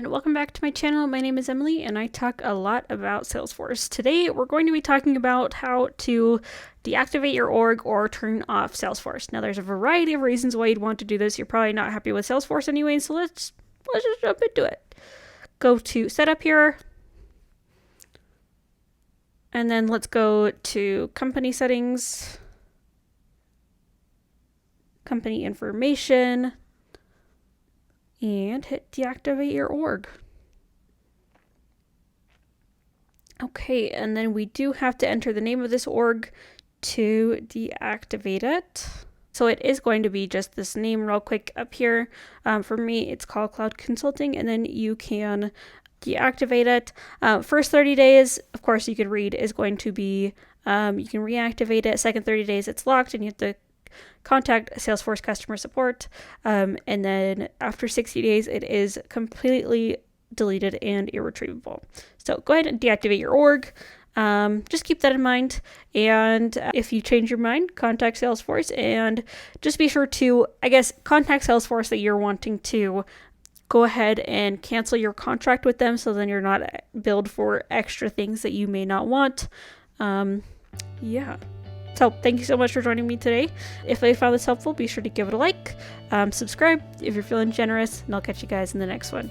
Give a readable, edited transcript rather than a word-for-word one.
and welcome back to my channel. My name is Emily and I talk a lot about Salesforce. Today we're going to be talking about how to deactivate your org or turn off Salesforce. Now there's a variety of reasons why you'd want to do this. You're probably not happy with Salesforce anyway, so let's just jump into it. Go to Setup here, and then let's go to Company Settings, Company Information, and hit Deactivate your org. Okay, and then we do have to enter the name of this org to deactivate it. So it is going to be just this name real quick up here. For me, it's called Cloud Consulting, and then you can deactivate it. First 30 days, of course, you could read is going to be, you can reactivate it. Second 30 days, it's locked, and you have to contact Salesforce customer support. And then after 60 days, it is completely deleted and irretrievable. So go ahead and deactivate your org. Just keep that in mind. And if you change your mind, contact Salesforce, and just be sure to, contact Salesforce that you're wanting to go ahead and cancel your contract with them, so then you're not billed for extra things that you may not want. Yeah. So thank you so much for joining me today. If you found this helpful, be sure to give it a like, subscribe if you're feeling generous, and I'll catch you guys in the next one.